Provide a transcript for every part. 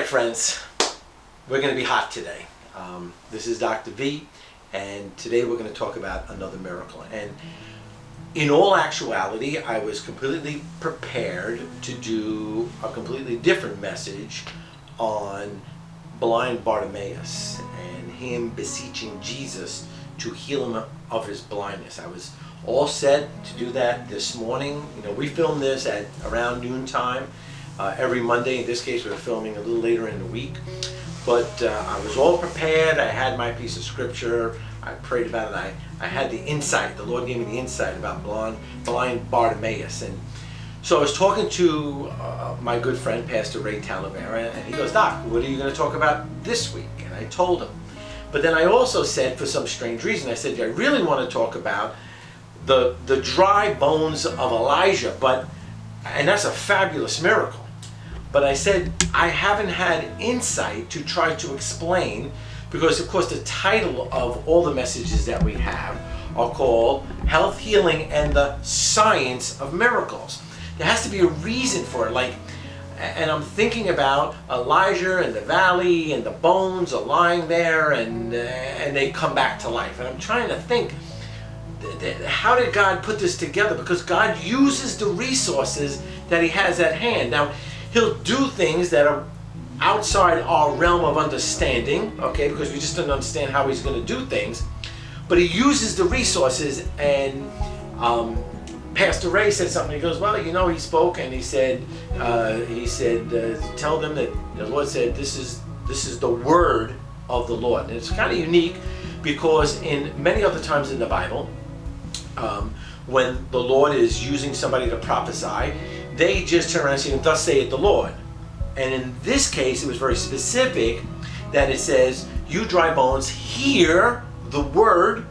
friends, we're going to be hot today. This is Dr. V, and today we're going to talk about another miracle. And in all actuality, I was completely prepared to do a completely different message on blind Bartimaeus and him beseeching Jesus to heal him of his blindness. I was all set to do that this morning. You know, we film this at around noontime every Monday. In this case, we're filming a little later in the week. But I was all prepared. I had my piece of scripture. I prayed about it. I had the insight. The Lord gave me the insight about blind Bartimaeus. And so I was talking to my good friend, Pastor Ray Talavera, and he goes, "Doc, what are you going to talk about this week?" And I told him. But then I also said, for some strange reason, I said, I really want to talk about the dry bones of Elijah, and that's a fabulous miracle. But I said, I haven't had insight to try to explain, because of course the title of all the messages that we have are called Health, Healing, and the Science of Miracles. There has to be a reason for it. And I'm thinking about Elijah and the valley, and the bones are lying there, and they come back to life. And I'm trying to think, how did God put this together? Because God uses the resources that he has at hand. Now, he'll do things that are outside our realm of understanding, okay, because we just don't understand how he's going to do things. But he uses the resources, and Pastor Ray said something. He goes, well, you know, he spoke and he said, tell them that the Lord said, this is the word of the Lord. And it's kind of unique, because in many other times in the Bible, when the Lord is using somebody to prophesy, they just turn around and say, thus saith the Lord. And in this case, it was very specific that it says, you dry bones, hear the word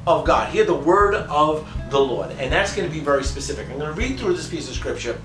of God. Hear the word of the Lord. And that's going to be very specific. I'm going to read through this piece of scripture,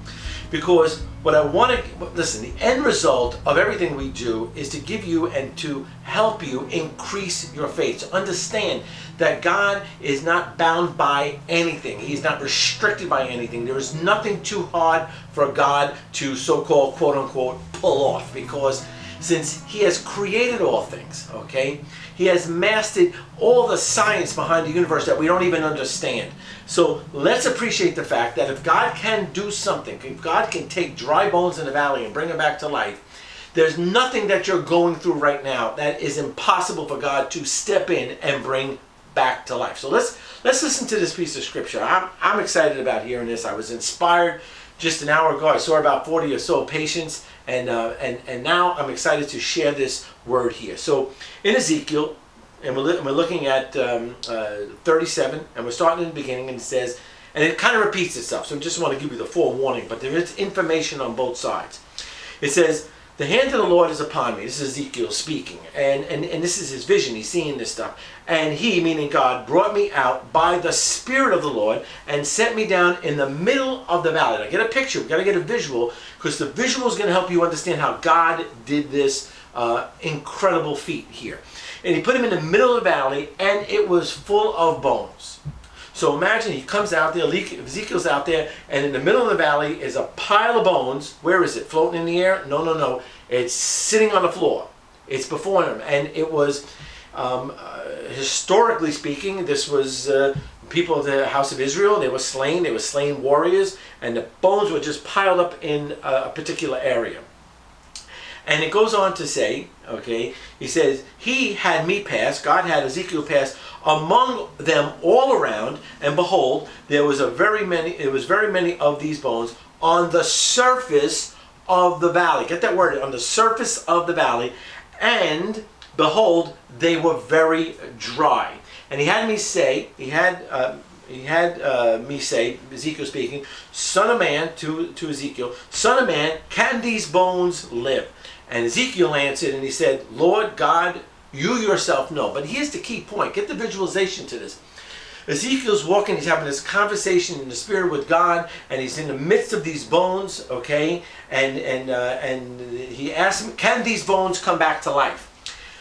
because what I want to, listen, the end result of everything we do is to give you and to help you increase your faith. To understand that God is not bound by anything. He's not restricted by anything. There is nothing too hard for God to so-called, quote-unquote, pull off, because since he has created all things, okay, he has mastered all the science behind the universe that we don't even understand. So let's appreciate the fact that if God can do something, if God can take dry bones in the valley and bring them back to life, there's nothing that you're going through right now that is impossible for God to step in and bring back to life. So let's listen to this piece of scripture. I'm excited about hearing this. I was inspired just an hour ago. I saw about 40 or so patients, and now I'm excited to share this word here. So in Ezekiel, and we're looking at 37, and we're starting in the beginning, and it says, and it kind of repeats itself, so I just want to give you the forewarning, but there is information on both sides. It says, the hand of the Lord is upon me. This is Ezekiel speaking, and this is his vision. He's seeing this stuff. And he, meaning God, brought me out by the Spirit of the Lord and set me down in the middle of the valley. Now get a picture. We've got to get a visual, because the visual is going to help you understand how God did this incredible feat here. And he put him in the middle of the valley, and it was full of bones. So imagine he comes out there, Ezekiel's out there, and in the middle of the valley is a pile of bones. Where is it? Floating in the air? No. It's sitting on the floor. It's before him. And it was, historically speaking, this was people of the house of Israel. They were slain warriors, and the bones were just piled up in a particular area. And it goes on to say, okay, he says, he had me pass, God had Ezekiel pass among them all around, and behold, there was very many of these bones on the surface of the valley. Get that word, on the surface of the valley, and behold, they were very dry. And he had me say, Ezekiel speaking, son of man, to Ezekiel, son of man, can these bones live? And Ezekiel answered, and he said, Lord God, you yourself know. But here's the key point. Get the visualization to this. Ezekiel's walking, he's having this conversation in the Spirit with God, and he's in the midst of these bones, okay? And he asks him, can these bones come back to life?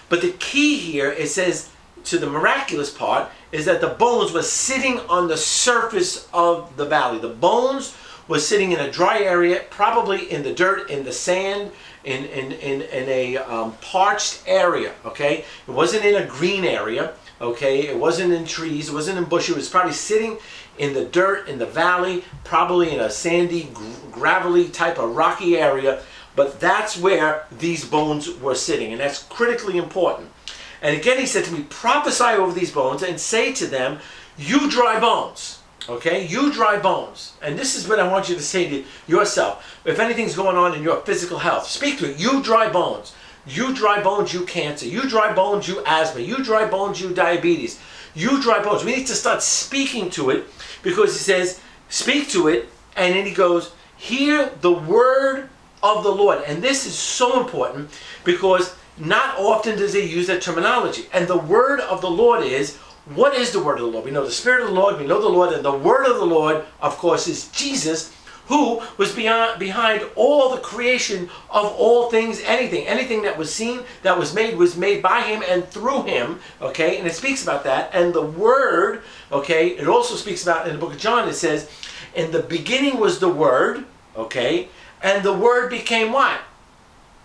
But the key here, it says, to the miraculous part, is that the bones were sitting on the surface of the valley. The bones was sitting in a dry area, probably in the dirt, in the sand, in a parched area, okay? It wasn't in a green area, okay? It wasn't in trees, it wasn't in bushes. It was probably sitting in the dirt, in the valley, probably in a sandy, gravelly type of rocky area. But that's where these bones were sitting, and that's critically important. And again, he said to me, prophesy over these bones and say to them, you dry bones, okay? You dry bones. And this is what I want you to say to yourself. If anything's going on in your physical health, speak to it. You dry bones. You dry bones, you cancer. You dry bones, you asthma. You dry bones, you diabetes. You dry bones. We need to start speaking to it, because he says, speak to it. And then he goes, hear the word of the Lord. And this is so important, because not often does he use that terminology. And the word of the Lord is, what is the word of the Lord? We know the Spirit of the Lord, we know the Lord, and the word of the Lord, of course, is Jesus, who was behind all the creation of all things, anything that was seen, that was made by him and through him, okay? And it speaks about that. And the word, okay, it also speaks about, in the book of John, it says, in the beginning was the word, okay? And the word became what?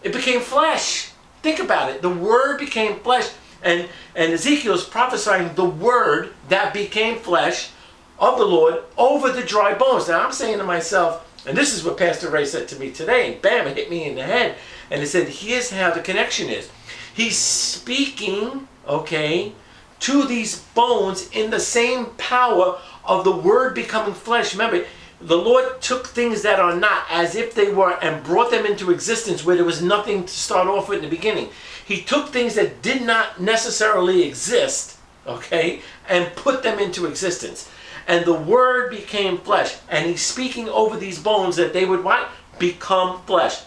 It became flesh. Think about it. The word became flesh. And Ezekiel is prophesying the word that became flesh of the Lord over the dry bones. Now I'm saying to myself, and this is what Pastor Ray said to me today, and bam, it hit me in the head. And he said, here's how the connection is. He's speaking, okay, to these bones in the same power of the word becoming flesh. Remember, the Lord took things that are not as if they were and brought them into existence where there was nothing to start off with in the beginning. He took things that did not necessarily exist, okay, and put them into existence. And the word became flesh. And he's speaking over these bones that they would what? Become flesh.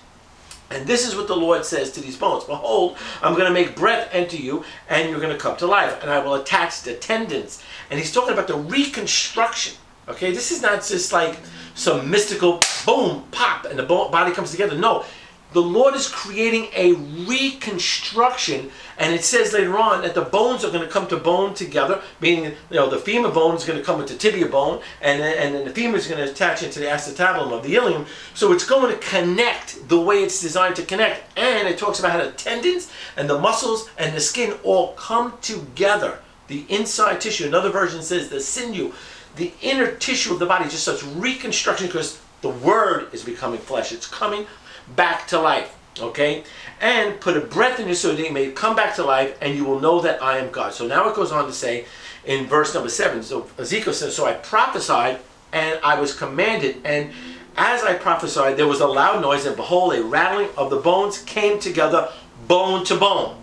And this is what the Lord says to these bones. Behold, I'm going to make breath enter you, and you're going to come to life. And I will attach the tendons. And he's talking about the reconstruction. Okay, this is not just like some mystical boom, pop, and the body comes together. No, the Lord is creating a reconstruction, and it says later on that the bones are going to come to bone together, meaning, the femur bone is going to come with the tibia bone, and then the femur is going to attach into the acetabulum of the ilium. So it's going to connect the way it's designed to connect. And it talks about how the tendons and the muscles and the skin all come together. The inside tissue, another version says the sinew, the inner tissue of the body just starts reconstruction, because the word is becoming flesh. It's coming back to life, okay? And put a breath in you so that you may come back to life, and you will know that I am God. So now it goes on to say in verse number 7, so Ezekiel says, so I prophesied, and I was commanded, and as I prophesied, there was a loud noise, and behold, a rattling of the bones came together, bone to bone.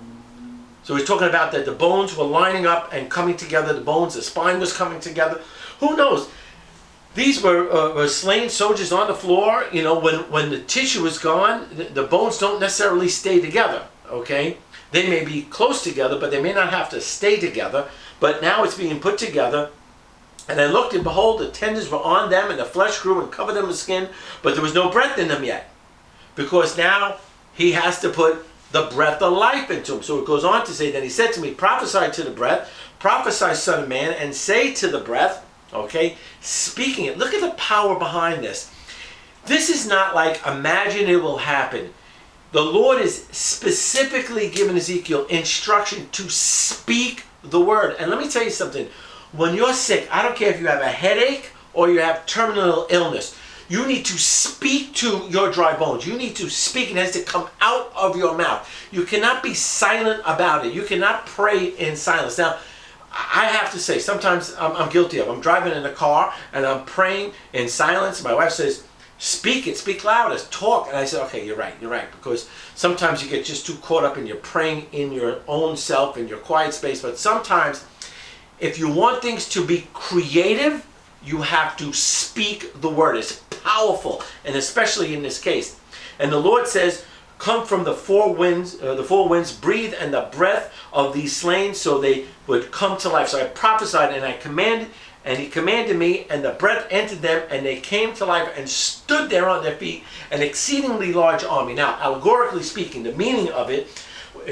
So he's talking about that the bones were lining up and coming together, the spine was coming together. Who knows? These were slain soldiers on the floor. When the tissue is gone, the bones don't necessarily stay together, okay? They may be close together, but they may not have to stay together. But now it's being put together. And I looked, and behold, the tendons were on them, and the flesh grew and covered them with skin, but there was no breath in them yet. Because now he has to put the breath of life into them. So it goes on to say, then he said to me, prophesy to the breath, prophesy, son of man, and say to the breath, okay, speaking it. Look at the power behind this. This is not like imagine it will happen. The Lord is specifically giving Ezekiel instruction to speak the word. And let me tell you something. When you're sick, I don't care if you have a headache or you have terminal illness, you need to speak to your dry bones. You need to speak. It has to come out of your mouth. You cannot be silent about it. You cannot pray in silence. Now, I have to say, sometimes I'm guilty of. I'm driving in a car and I'm praying in silence. My wife says, speak it, speak louder, talk. And I said, okay, you're right. Because sometimes you get just too caught up in your praying in your own self, in your quiet space. But sometimes, if you want things to be creative, you have to speak the word. It's powerful, and especially in this case. And the Lord says, come from the four winds, breathe and the breath of these slain, so they would come to life. So I prophesied, and I commanded, and he commanded me, and the breath entered them, and they came to life and stood there on their feet, an exceedingly large army. Now, allegorically speaking, the meaning of it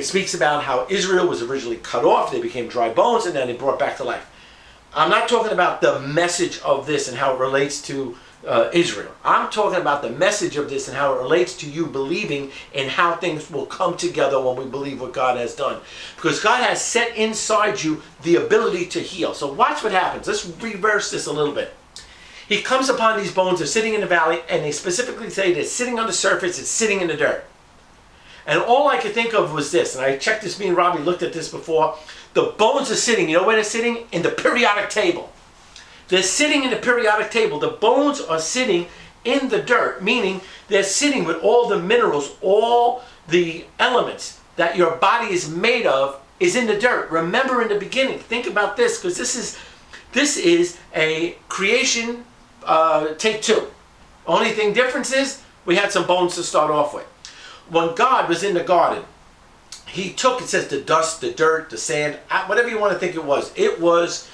speaks about how Israel was originally cut off, they became dry bones, and then they brought back to life. I'm not talking about the message of this and how it relates to Israel. I'm talking about the message of this and how it relates to you believing in how things will come together when we believe what God has done. Because God has set inside you the ability to heal. So watch what happens. Let's reverse this a little bit. He comes upon these bones, they're sitting in the valley, and they specifically say they're sitting on the surface, it's sitting in the dirt. And all I could think of was this, and I checked this, me and Robbie looked at this before. The bones are sitting, you know where they're sitting? In the periodic table. They're sitting in the periodic table. The bones are sitting in the dirt, meaning they're sitting with all the minerals, all the elements that your body is made of is in the dirt. Remember in the beginning, think about this, because this is a creation take two. Only thing difference is we had some bones to start off with. When God was in the garden, he took, it says, the dust, the dirt, the sand, whatever you want to think it was. It was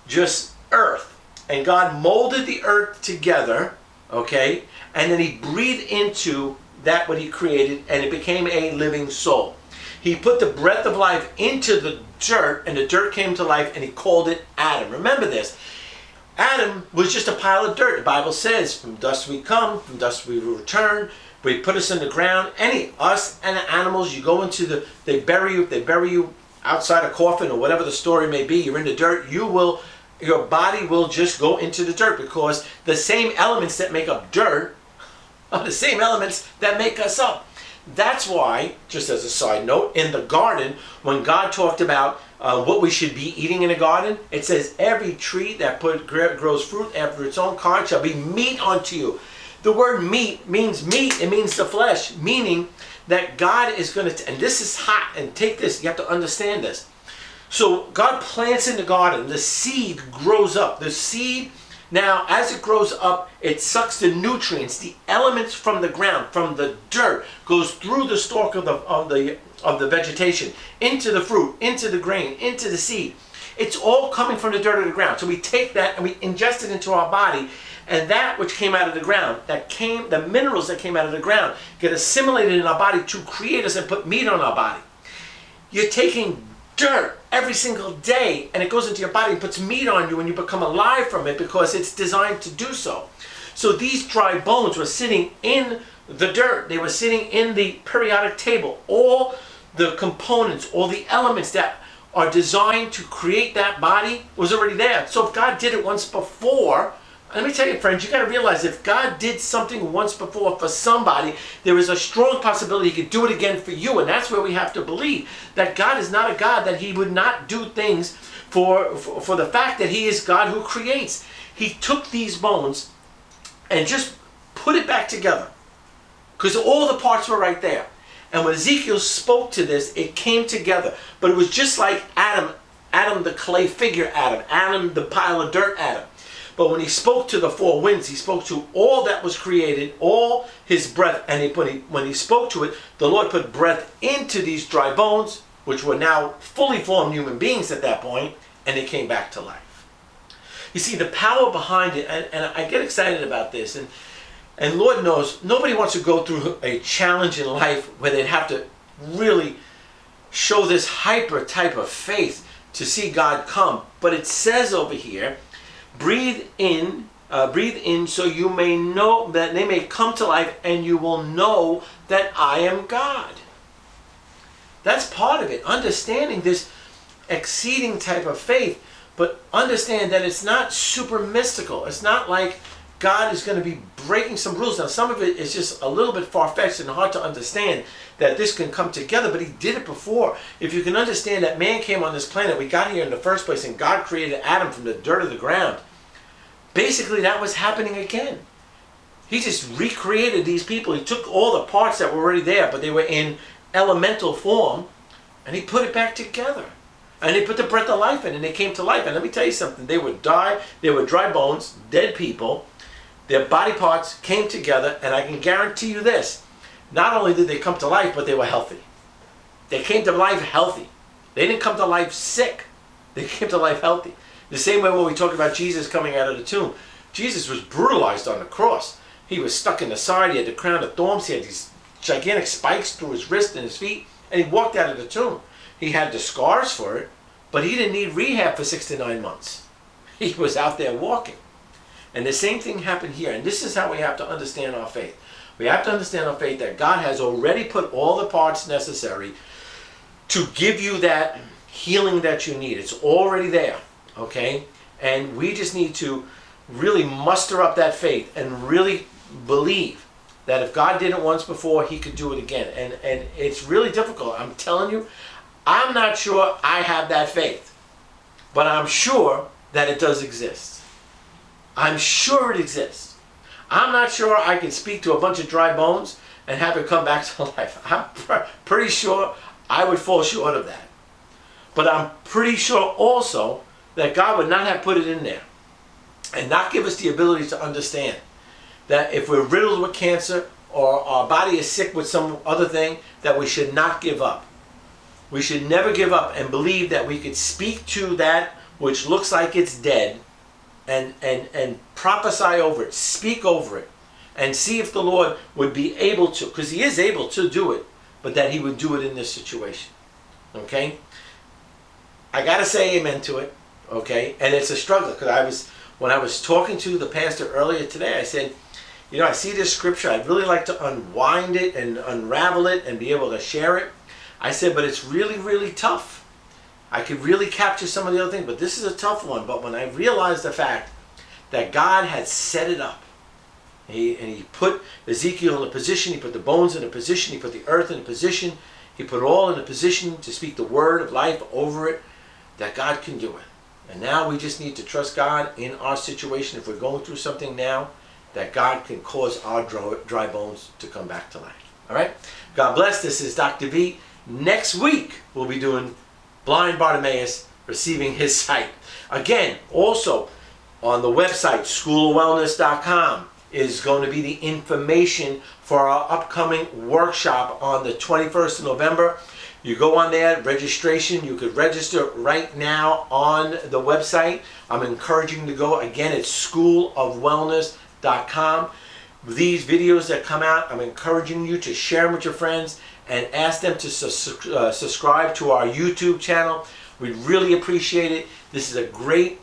just earth. And God molded the earth together, okay? And then he breathed into that what he created, and it became a living soul. He put the breath of life into the dirt, and the dirt came to life, and he called it Adam. Remember this. Adam was just a pile of dirt. The Bible says, from dust we come, from dust we will return. We put us in the ground. Us and the animals, you go into they bury you outside a coffin or whatever the story may be. You're in the dirt. Your body will just go into the dirt, because the same elements that make up dirt are the same elements that make us up. That's why, just as a side note, in the garden, when God talked about what we should be eating in a garden, it says every tree that grows fruit after its own kind shall be meat unto you. The word meat means meat. It means the flesh, meaning that God is going to, and this is hot, and take this, you have to understand this. So God plants in the garden, the seed grows up. The seed, now as it grows up, it sucks the nutrients, the elements from the ground, from the dirt, goes through the stalk of the vegetation, into the fruit, into the grain, into the seed. It's all coming from the dirt of the ground. So we take that and we ingest it into our body, and that which came out of the ground, the minerals that came out of the ground, get assimilated in our body to create us and put meat on our body. You're taking dirt every single day, and it goes into your body and puts meat on you, and you become alive from it because it's designed to do so. So these dry bones were sitting in the dirt. They were sitting in the periodic table. All the components, all the elements that are designed to create that body was already there. So if God did it once before, let me tell you, friends, you got to realize if God did something once before for somebody, there is a strong possibility he could do it again for you. And that's where we have to believe that God is not a God that he would not do things for the fact that he is God who creates. He took these bones and just put it back together, because all the parts were right there. And when Ezekiel spoke to this, it came together. But it was just like Adam the clay figure Adam the pile of dirt Adam. But when he spoke to the four winds, he spoke to all that was created, all his breath. And when he spoke to it, the Lord put breath into these dry bones, which were now fully formed human beings at that point, and they came back to life. You see, the power behind it, and I get excited about this, and Lord knows, nobody wants to go through a challenge in life where they'd have to really show this hyper type of faith to see God come. But it says over here, breathe in so you may know, that they may come to life, and you will know that I am God. That's part of it, understanding this exceeding type of faith, but understand that it's not super mystical. It's not like God is going to be breaking some rules. Now, some of it is just a little bit far-fetched and hard to understand that this can come together, but he did it before. If you can understand that man came on this planet, we got here in the first place, and God created Adam from the dirt of the ground. Basically, that was happening again. He just recreated these people. He took all the parts that were already there, but they were in elemental form, and he put it back together. And he put the breath of life in, and they came to life. And let me tell you something. They were dry bones, dead people. Their body parts came together, and I can guarantee you this. Not only did they come to life, but they were healthy. They came to life healthy. They didn't come to life sick. They came to life healthy. The same way when we talk about Jesus coming out of the tomb. Jesus was brutalized on the cross. He was stuck in the side. He had the crown of thorns. He had these gigantic spikes through his wrist and his feet. And he walked out of the tomb. He had the scars for it, but he didn't need rehab for 6 to 9 months. He was out there walking. And the same thing happened here. And this is how we have to understand our faith. We have to understand our faith that God has already put all the parts necessary to give you that healing that you need. It's already there, okay? And we just need to really muster up that faith and really believe that if God did it once before, he could do it again. And it's really difficult. I'm telling you, I'm not sure I have that faith, but I'm sure that it does exist. I'm sure it exists. I'm not sure I can speak to a bunch of dry bones and have it come back to life. I'm pretty sure I would fall short of that. But I'm pretty sure also that God would not have put it in there and not give us the ability to understand that if we're riddled with cancer or our body is sick with some other thing, that we should not give up. We should never give up and believe that we could speak to that which looks like it's dead and prophesy over it, speak over it, and see if the Lord would be able to, because he is able to do it, but that he would do it in this situation. Okay? I got to say amen to it. Okay? And it's a struggle, because when I was talking to the pastor earlier today, I said, you know, I see this scripture. I'd really like to unwind it and unravel it and be able to share it. I said, but it's really, really tough. I could really capture some of the other things, but this is a tough one. But when I realized the fact that God had set it up, he put Ezekiel in a position, he put the bones in a position, he put the earth in a position, he put it all in a position to speak the word of life over it, that God can do it. And now we just need to trust God in our situation. If we're going through something now, that God can cause our dry bones to come back to life. All right? God bless. This is Dr. V. Next week, we'll be doing blind Bartimaeus receiving his sight. Again, also on the website, schoolofwellness.com, is going to be the information for our upcoming workshop on the 21st of November. You go on there, registration. You could register right now on the website. I'm encouraging you to go. Again, it's schoolofwellness.com. These videos that come out, I'm encouraging you to share them with your friends and ask them to subscribe to our YouTube channel. We'd really appreciate it. These are great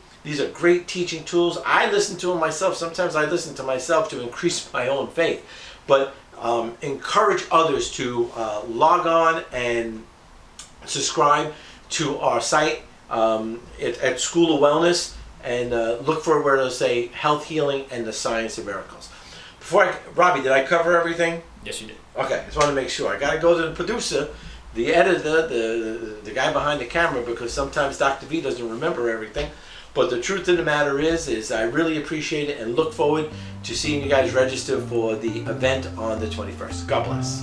teaching tools. I listen to them myself. Sometimes I listen to myself to increase my own faith. But encourage others to log on and subscribe to our site at School of Wellness, and look for where it'll say Health, Healing, and the Science of Miracles. Robbie, did I cover everything? Yes, you did. Okay, I just want to make sure. I got to go to the producer, the editor, the guy behind the camera, because sometimes Dr. V doesn't remember everything. But the truth of the matter is I really appreciate it and look forward to seeing you guys register for the event on the 21st. God bless.